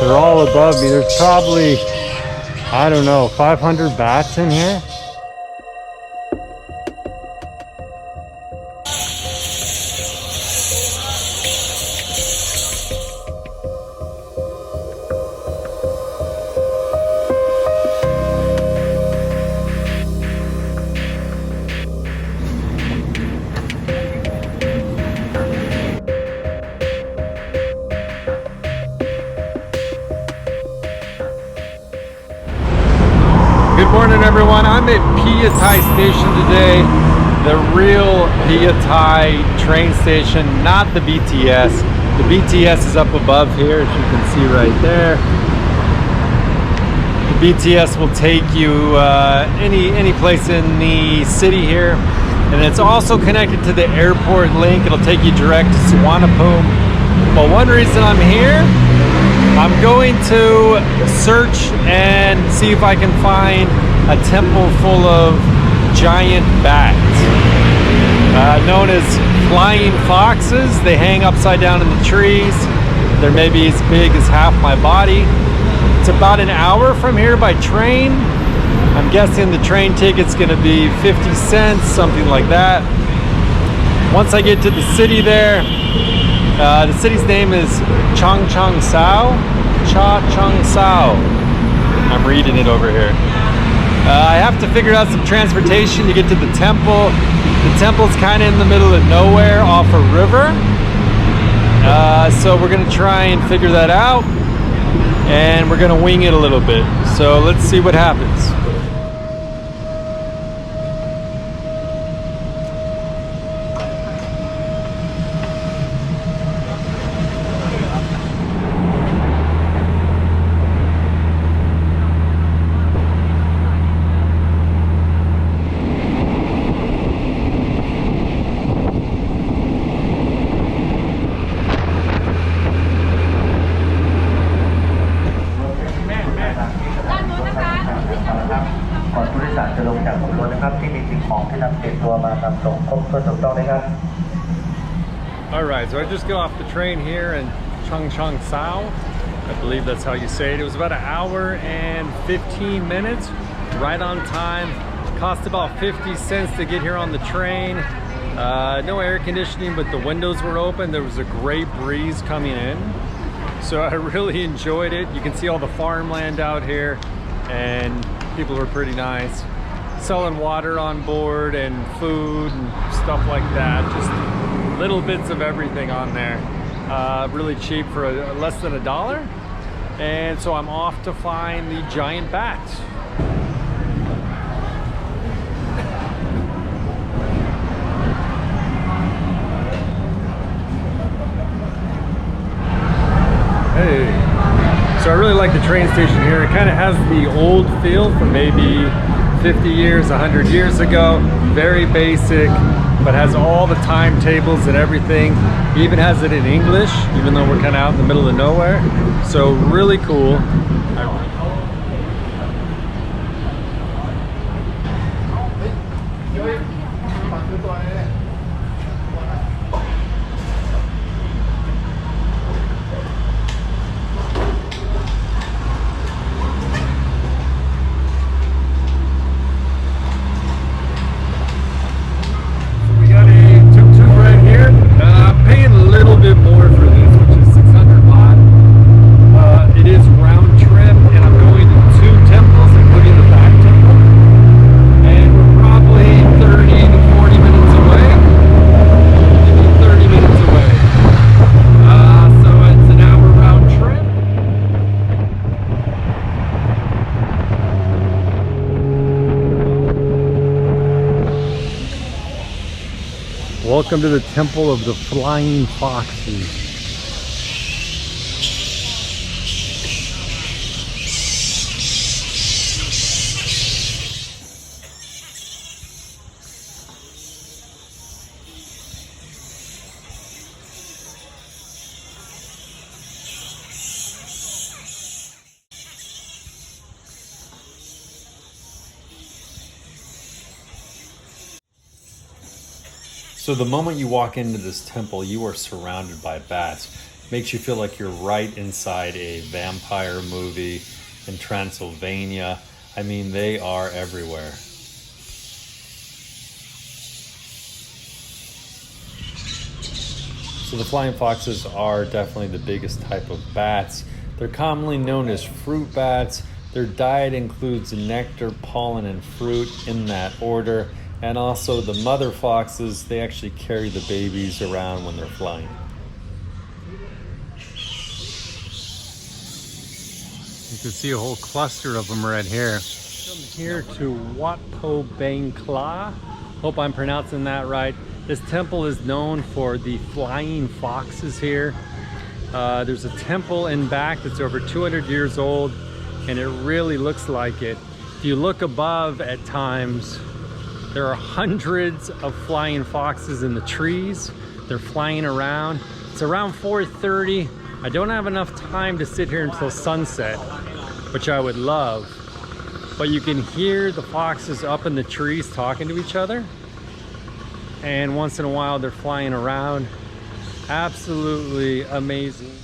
They're all above me. There's probably, I don't know, 500 bats in here. Good morning, everyone. I'm at Phia Thai Station today, the real Phia Thai train station, not the BTS. The BTS is up above here, as you can see right there. The BTS will take you any place in the city here, and it's also connected to the airport link. It'll take you direct to Suvarnabhumi. But one reason I'm here, I'm going to search and see if I can find a temple full of giant bats, known as flying foxes. They hang upside down in the trees. They're maybe as big as half my body. It's about an hour from here by train. I'm guessing the train ticket's gonna be 50 cents, something like that. Once I get to the city there, the city's name is Chang Chang Sao. Cha Chang Sao. I'm reading it over here. I have to figure out some transportation to get to the temple. The temple's kind of in the middle of nowhere off a river. So we're gonna try and figure that out, and we're gonna wing it a little bit. So let's see what happens. Alright, so I just got off the train here in Chang Chang Sao. I believe that's how you say it. It was about an hour and 15 minutes, right on time. Cost about 50 cents to get here on the train. No air conditioning, but the windows were open. There was a great breeze coming in. So I really enjoyed it. You can see all the farmland out here, and people were pretty nice. Selling water on board and food and stuff like that. Just little bits of everything on there. Really cheap for less than $1. And so I'm off to find the giant bats. Hey. So I really like the train station here. It kind of has the old feel from maybe 50 years, 100 years ago. Very basic, but has all the timetables and everything. Even has it in English, even though we're kind of out in the middle of nowhere. So really cool. Welcome to the Temple of the Flying Foxes. So the moment you walk into this temple, you are surrounded by bats. Makes you feel like you're right inside a vampire movie in Transylvania. I mean, they are everywhere. So the flying foxes are definitely the biggest type of bats. They're commonly known as fruit bats. Their diet includes nectar, pollen, and fruit in that order. And also the mother foxes, they actually carry the babies around when they're flying. You can see a whole cluster of them right here. From here to Wat Pho Bang Kla. Hope I'm pronouncing that right. This temple is known for the flying foxes here. There's a temple in back that's over 200 years old, and it really looks like it. If you look above at times, there are hundreds of flying foxes in the trees. They're flying around. It's around 4:30. I don't have enough time to sit here until sunset, which I would love. But you can hear the foxes up in the trees talking to each other. And once in a while they're flying around. Absolutely amazing.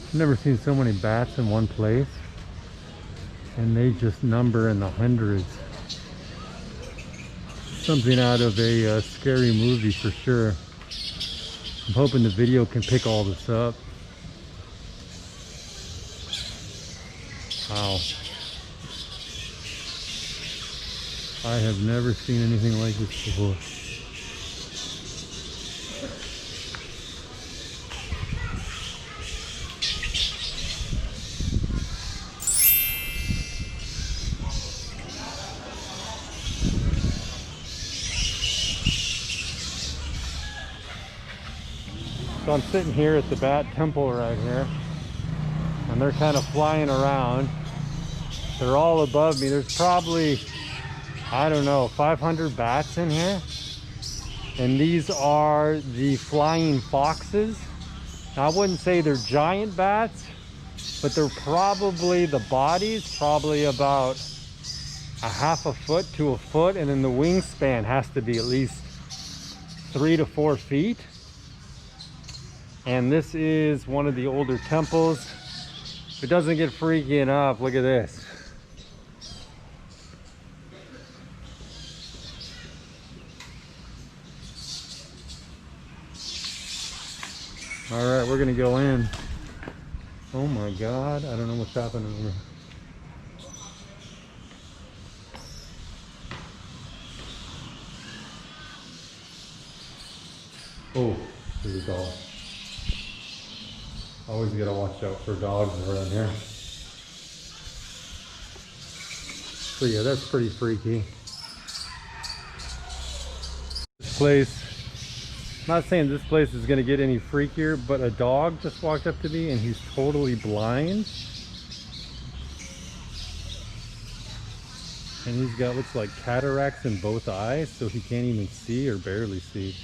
I've never seen so many bats in one place. And they just number in the hundreds. Something out of a scary movie for sure. I'm hoping the video can pick all this up. Wow. I have never seen anything like this before. So I'm sitting here at the bat temple right here, and they're kind of flying around. They're all above me. There's probably, I don't know, 500 bats in here. And these are the flying foxes. Now, I wouldn't say they're giant bats, but they're probably, the body's probably about a half a foot to a foot, and then the wingspan has to be at least 3 to 4 feet. And this is one of the older temples. If it doesn't get freaky enough, look at this. All right, we're gonna go in. Oh my God, I don't know what's happening here. Oh, there's a dog. Always gotta watch out for dogs around here. So yeah, that's pretty freaky. This place, not saying this place is gonna get any freakier, but a dog just walked up to me and he's totally blind. And he's got, looks like cataracts in both eyes, so he can't even see or barely see.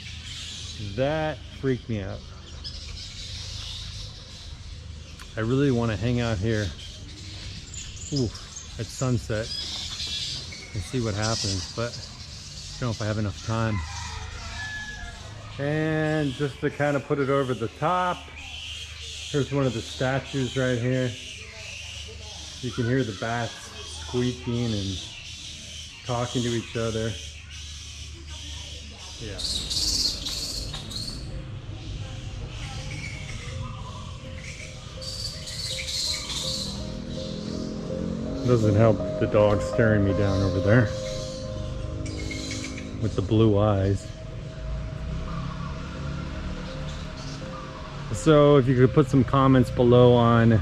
That freaked me out. I really want to hang out here at sunset and see what happens, but I don't know if I have enough time. And just to kind of put it over the top, here's one of the statues right here. You can hear the bats squeaking and talking to each other. Yeah. Doesn't help the dog staring me down over there with the blue eyes. So if you could put some comments below on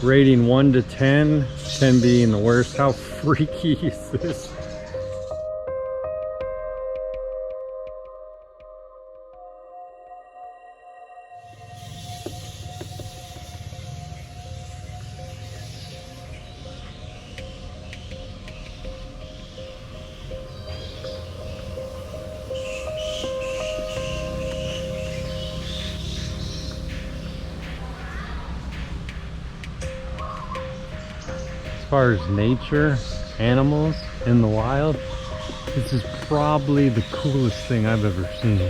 rating 1 to 10, 10 being the worst, how freaky is this? As far as nature, animals in the wild, this is probably the coolest thing I've ever seen.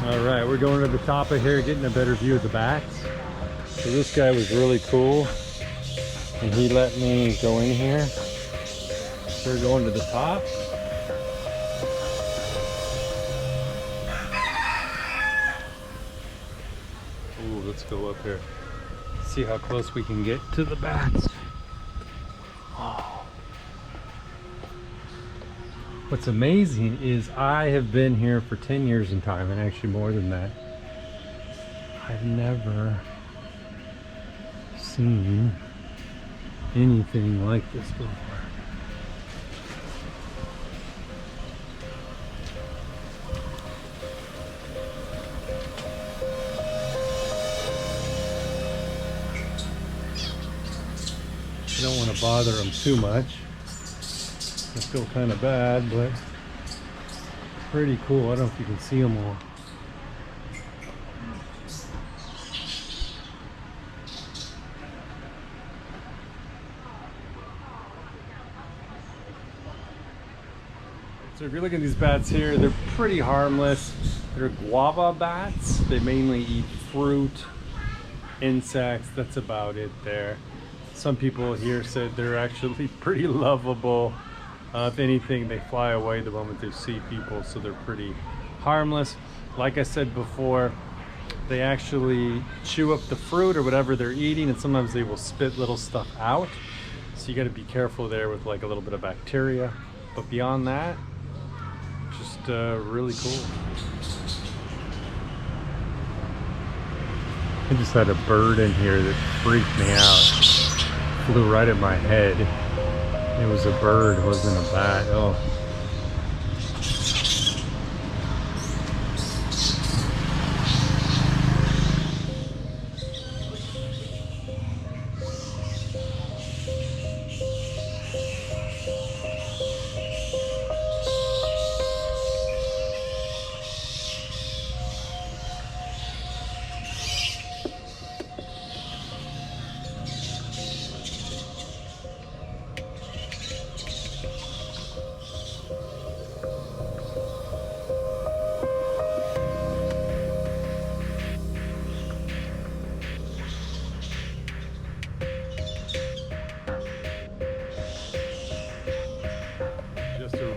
All right, we're going to the top of here, getting a better view of the bats. So this guy was really cool, and he let me go in here. So we're going to the top. Ooh, let's go up here. See how close we can get to the bats. Oh. What's amazing is I have been here for 10 years in Thailand, actually more than that. I've never seen anything like this before. I don't want to bother them too much. I feel kind of bad, but pretty cool. I don't know if you can see them all. So if you're looking at these bats here, they're pretty harmless. They're guava bats. They mainly eat fruit, insects. That's about it there. Some people here said they're actually pretty lovable. If anything, they fly away the moment they see people, so they're pretty harmless. Like I said before, they actually chew up the fruit or whatever they're eating, and sometimes they will spit little stuff out. So you got to be careful there with like a little bit of bacteria. But beyond that, just really cool. I just had a bird in here that freaked me out. Flew right at my head. It was a bird, it wasn't a bat. Oh.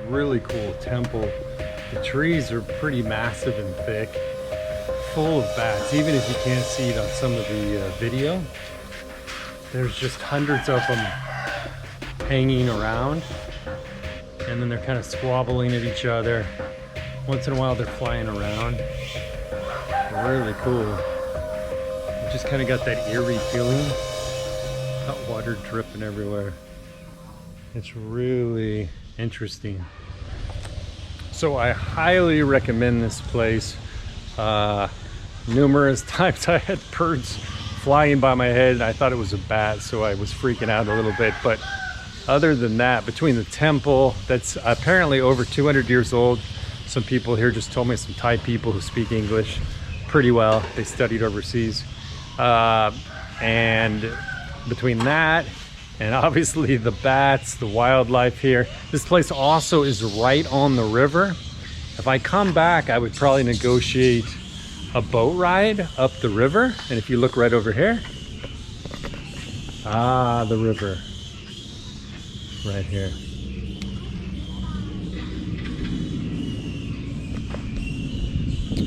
Really cool temple. The trees are pretty massive and thick, full of bats. Even if you can't see it on some of the video, there's just hundreds of them hanging around, and then they're kind of squabbling at each other. Once in a while they're flying around. Really cool. It just kind of got that eerie feeling. Hot water dripping everywhere. It's really interesting. So I highly recommend this place. Numerous times I had birds flying by my head and I thought it was a bat, so I was freaking out a little bit. But other than that, between the temple that's apparently over 200 years old, some people here just told me, some Thai people who speak English pretty well, they studied overseas, and between that and obviously the bats, the wildlife here. This place also is right on the river. If I come back, I would probably negotiate a boat ride up the river. And if you look right over here, the river, right here.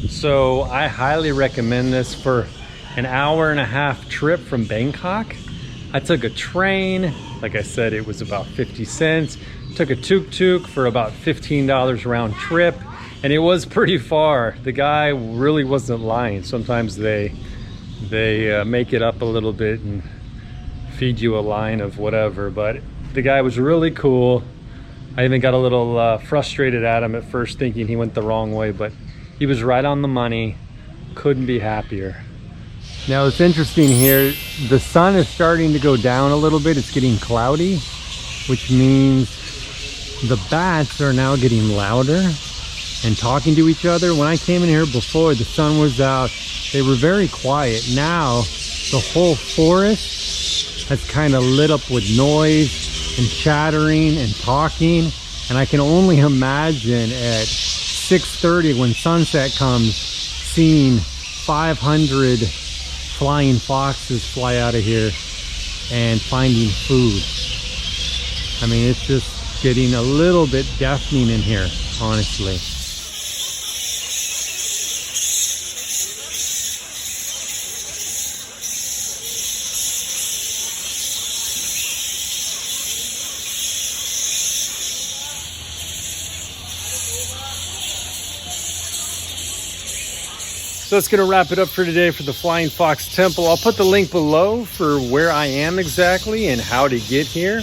So I highly recommend this for an hour-and-a-half trip from Bangkok. I took a train, like I said, it was about 50 cents. Took a tuk-tuk for about $15 round trip, and it was pretty far. The guy really wasn't lying. Sometimes they make it up a little bit and feed you a line of whatever, but the guy was really cool. I even got a little frustrated at him at first, thinking he went the wrong way, but he was right on the money. Couldn't be happier. Now it's interesting here, the sun is starting to go down a little bit. It's getting cloudy, which means the bats are now getting louder and talking to each other. When I came in here before, the sun was out, they were very quiet. Now the whole forest has kind of lit up with noise and chattering and talking, and I can only imagine at 6:30 when sunset comes, seen 500 flying foxes fly out of here and finding food. I mean, it's just getting a little bit deafening in here, honestly. So that's going to wrap it up for today for the Flying Fox Temple. I'll put the link below for where I am exactly and how to get here.